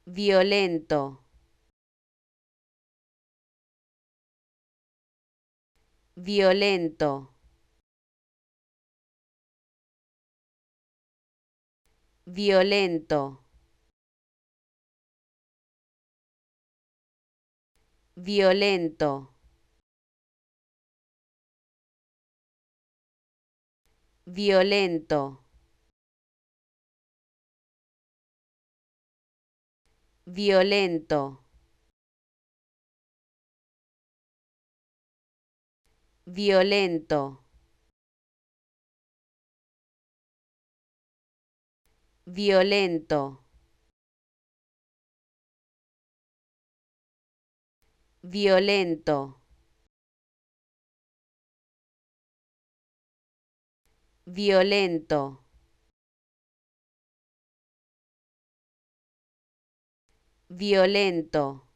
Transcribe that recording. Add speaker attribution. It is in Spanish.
Speaker 1: violento, violento, violento, violento, violento, violento, violento, violento, violento, violento, violento.